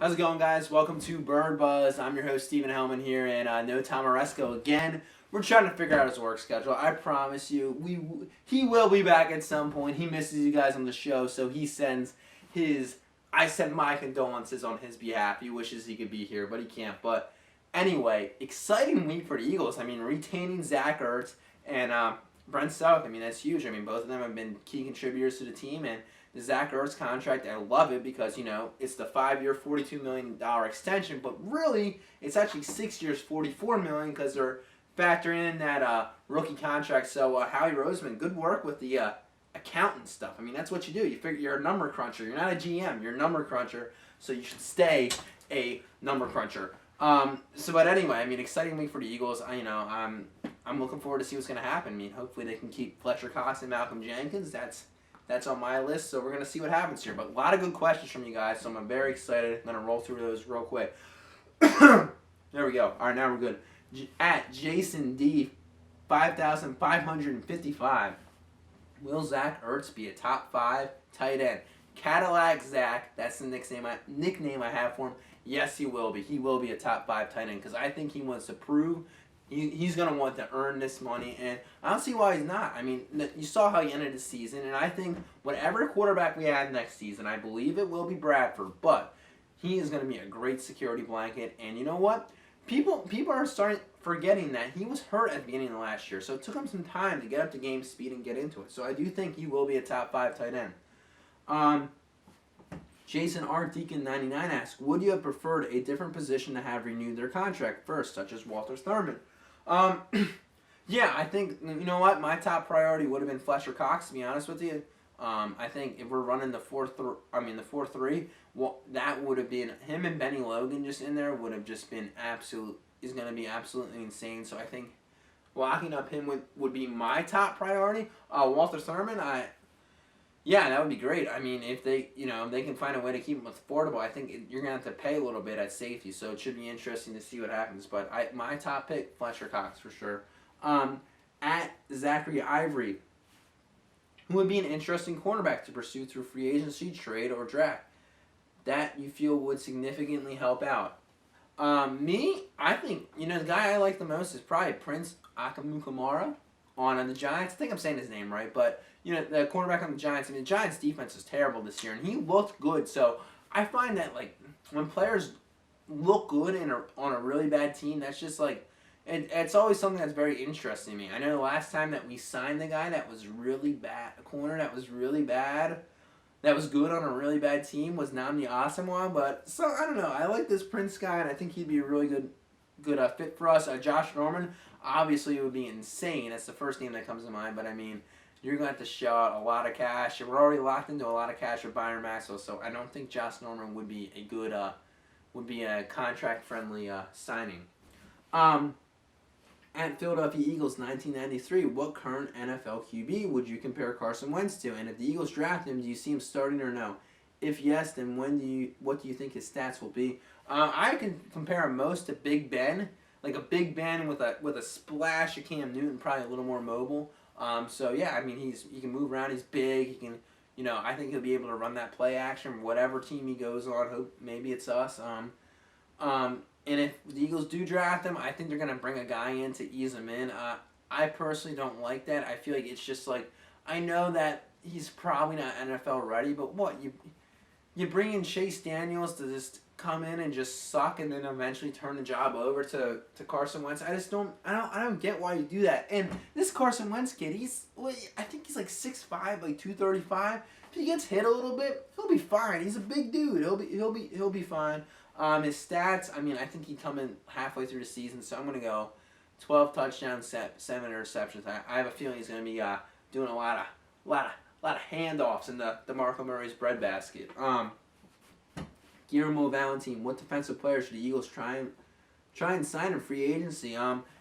How's it going, guys? Welcome to Bird Buzz. I'm your host, Stephen Hellmann here, and no Tom Aresco again. We're trying to figure out his work schedule. I promise you, he will be back at some point. He misses you guys on the show, so he sends I send my condolences on his behalf. He wishes he could be here, but he can't. But anyway, exciting week for the Eagles. I mean, retaining Zach Ertz and Brent Celek. I mean, that's huge. I mean, both of them have been key contributors to the team, and the Zach Ertz contract, I love it because, it's the 5-year, $42 million extension, but really, it's actually 6 years, $44 million because they're factoring in that rookie contract. So, Howie Roseman, good work with the accountant stuff. I mean, that's what you do. You figure you're a number cruncher. You're not a GM. You're a number cruncher, so you should stay a number cruncher. But anyway, I mean, exciting week for the Eagles. I'm looking forward to see what's going to happen. I mean, hopefully they can keep Fletcher Cox and Malcolm Jenkins. That's on my list, so we're going to see what happens here. But a lot of good questions from you guys, so I'm very excited. I'm going to roll through those real quick. There we go. All right, now we're good. At Jason D, 5,555. Will Zach Ertz be a top 5 tight end? Cadillac Zach, that's the nickname I have for him. Yes, he will be. He will be a top 5 tight end because I think he wants to prove he's going to want to earn this money, and I don't see why he's not. I mean, you saw how he ended the season, and I think whatever quarterback we have next season, I believe it will be Bradford, but he is going to be a great security blanket, and you know what? People are forgetting that he was hurt at the beginning of last year, so it took him some time to get up to game speed and get into it. So I do think he will be a top 5 tight end. Jason R. Deacon 99 asks, would you have preferred a different position to have renewed their contract first, such as Walter Thurman? Yeah, I think, you know what, my top priority would have been Fletcher Cox, to be honest with you. I think if we're running the 4-3, well, that would have been, him and Benny Logan just in there would have just been is going to be absolutely insane. So I think locking up him would be my top priority. Walter Thurman, yeah, that would be great. I mean, if they can find a way to keep him affordable, I think you're going to have to pay a little bit at safety, so it should be interesting to see what happens. But my top pick, Fletcher Cox for sure. At Zachary Ivory, who would be an interesting cornerback to pursue through free agency, trade, or draft that you feel would significantly help out? I think, the guy I like the most is probably Prince Akamukamara on the Giants. I think I'm saying his name right, but the cornerback on the Giants. I mean, the Giants' defense is terrible this year, and he looked good. So I find that when players look good on a really bad team, that's just it's always something that's very interesting to me. I know the last time that we signed the guy that was really bad, a corner that was really bad, that was good on a really bad team, was Nnamdi Asomugha. But so I don't know. I like this Prince guy, and I think he'd be a really good fit for us. Josh Norman, obviously, it would be insane. That's the first name that comes to mind. But I mean, you're going to have to shell out a lot of cash. And we're already locked into a lot of cash with Byron Maxwell, so I don't think Josh Norman would be a contract-friendly signing. At Philadelphia Eagles 1993, what current NFL QB would you compare Carson Wentz to? And if the Eagles draft him, do you see him starting or no? If yes, then what do you think his stats will be? I can compare him most to Big Ben, like a Big Ben with a splash of Cam Newton, probably a little more mobile. So yeah, I mean he can move around. He's big. He can, I think he'll be able to run that play action whatever team he goes on. Hope maybe it's us. And if the Eagles do draft him, I think they're gonna bring a guy in to ease him in. I personally don't like that. I feel like it's just I know that he's probably not NFL ready, but what you bring in Chase Daniels to just come in and just suck and then eventually turn the job over to Carson Wentz. I don't get why you do that. And this Carson Wentz kid, I think he's 6'5", 235. If he gets hit a little bit, he'll be fine. He's a big dude. He'll be fine. His stats, I mean, I think he'd come in halfway through the season, so I'm gonna go 12 touchdowns, 7 interceptions. I have a feeling he's gonna be doing a lot of handoffs in the DeMarco Murray's breadbasket. Guillermo Valentin, what defensive players should the Eagles try and sign in free agency?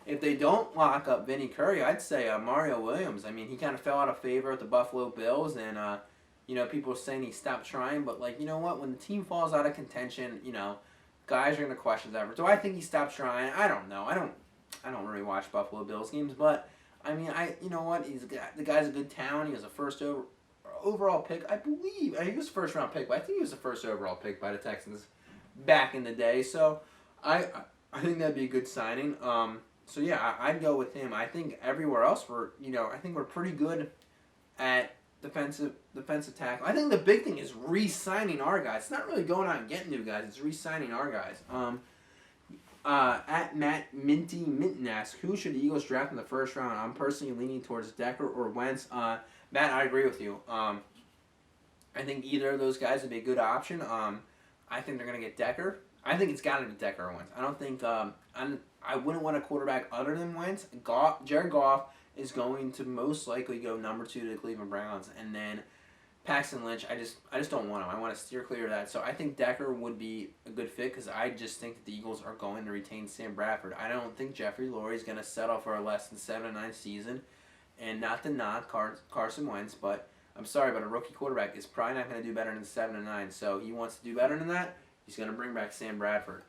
If they don't lock up Vinny Curry, I'd say Mario Williams. I mean, he kind of fell out of favor at the Buffalo Bills, and people are saying he stopped trying, but you know what? When the team falls out of contention, guys are gonna question that. Do I think he stopped trying? I don't know. I don't really watch Buffalo Bills games, but I mean, you know what? The guy's a good talent. He was a first overall pick, I believe. He was a first round pick, but I think he was the first overall pick by the Texans. back in the day. So I think that'd be a good signing. So yeah, I'd go with him. I think everywhere else I think we're pretty good at defensive tackle. I think the big thing is re-signing our guys. It's not really going out and getting new guys. It's re-signing our guys. At Matt Minton asks, who should the Eagles draft in the first round? I'm personally leaning towards Decker or Wentz. Matt, I agree with you. I think either of those guys would be a good option. I think they're going to get Decker. I think it's got to be Decker or Wentz. I don't think I wouldn't want a quarterback other than Wentz. Jared Goff is going to most likely go number 2 to the Cleveland Browns, and then Paxton Lynch, I just don't want him. I want to steer clear of that. So I think Decker would be a good fit because I just think that the Eagles are going to retain Sam Bradford. I don't think Jeffrey Lurie is going to settle for a less than 7-9 season, and not to knock Carson Wentz, but I'm sorry, but a rookie quarterback is probably not going to do better than 7-9. So he wants to do better than that. He's going to bring back Sam Bradford.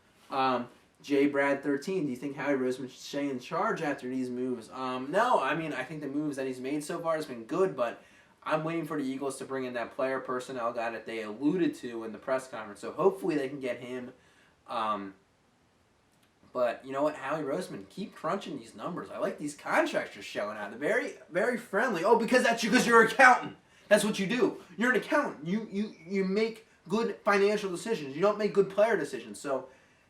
J. Brad 13, do you think Howie Roseman should stay in charge after these moves? No, I mean, I think the moves that he's made so far has been good, but I'm waiting for the Eagles to bring in that player personnel guy that they alluded to in the press conference. So hopefully they can get him. But you know what, Howie Roseman, keep crunching these numbers. I like these contracts you're showing out. They're very, very friendly. Oh, because you're an accountant. That's what you do. You're an accountant. You make good financial decisions. You don't make good player decisions. So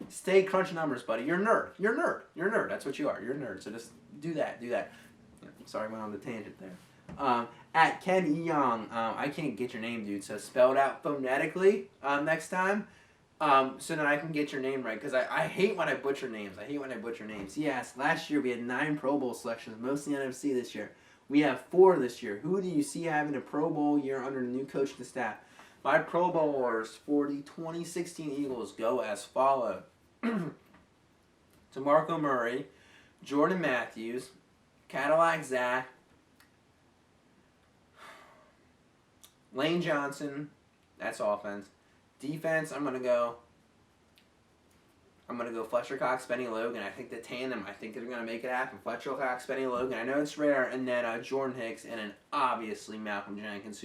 stay crunching numbers, buddy. You're a nerd. You're a nerd. You're a nerd. That's what you are. You're a nerd. So just do that. Do that. Yeah, sorry, I went on the tangent there. At Ken Young, I can't get your name, dude. So spell it out phonetically next time, so that I can get your name right. Because I hate when I butcher names. He asked, last year we had 9 Pro Bowl selections, mostly NFC this year. We have 4 this year. Who do you see having a Pro Bowl year under the new coaching staff? My Pro Bowlers for the 2016 Eagles go as follows. DeMarco Murray, Jordan Matthews, Cadillac Zach, Lane Johnson, that's offense. Defense, I'm gonna go Fletcher Cox, Benny Logan. I think the tandem, I think they're gonna make it happen. Fletcher Cox, Benny Logan. I know it's rare, and then Jordan Hicks, and then obviously Malcolm Jenkins,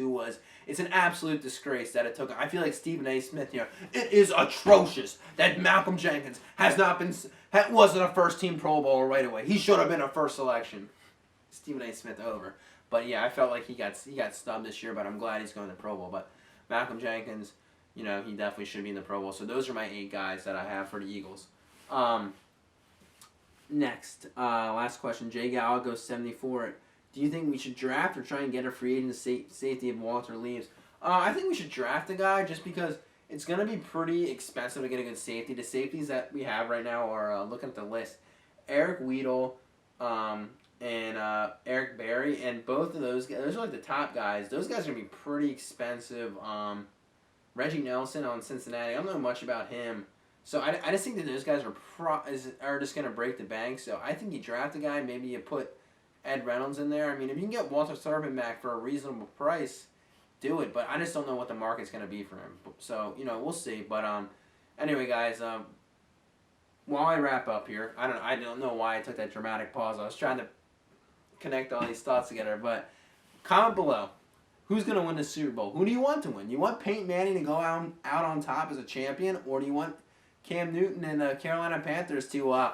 it's an absolute disgrace that it took. I feel like Stephen A. Smith here. It is atrocious that Malcolm Jenkins wasn't a first team Pro Bowler right away. He should have been a first selection. Stephen A. Smith over. But yeah, I felt like he got stubbed this year, but I'm glad he's going to Pro Bowl. But Malcolm Jenkins, he definitely should be in the Pro Bowl. So those are my 8 guys that I have for the Eagles. Next, last question. Jay Gal goes 74. Do you think we should draft or try and get a free agent safety if Walter leaves? I think we should draft a guy just because it's going to be pretty expensive to get a good safety. The safeties that we have right now are, looking at the list, Eric Weedle, and Eric Berry, and both of those guys, those are like the top guys. Those guys are going to be pretty expensive. Reggie Nelson on Cincinnati, I don't know much about him. So I just think that those guys are just going to break the bank. So I think you draft a guy, maybe you put Ed Reynolds in there. I mean, if you can get Walter Thurman back for a reasonable price, do it. But I just don't know what the market's going to be for him. So, we'll see. But anyway, guys, while I wrap up here, I don't know why I took that dramatic pause. I was trying to connect all these thoughts together, but comment below. Who's going to win the Super Bowl? Who do you want to win? You want Peyton Manning to go out on top as a champion, or do you want Cam Newton and the Carolina Panthers to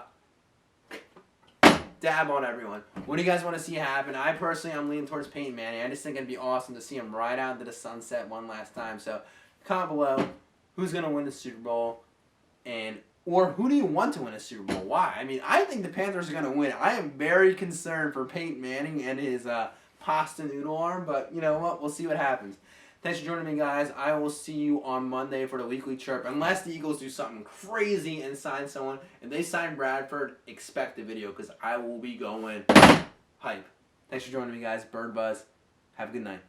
dab on everyone? What do you guys want to see happen? I personally, I'm leaning towards Peyton Manning. I just think it'd be awesome to see him ride out into the sunset one last time. So comment below who's going to win the Super Bowl, or who do you want to win a Super Bowl? Why? I mean, I think the Panthers are going to win. I am very concerned for Peyton Manning and his pasta noodle arm, but you know what? We'll see what happens. Thanks for joining me, guys. I will see you on Monday for the Weekly Chirp. Unless the Eagles do something crazy and sign someone. If they sign Bradford, expect the video because I will be going hype. Thanks for joining me, guys. Bird Buzz. Have a good night.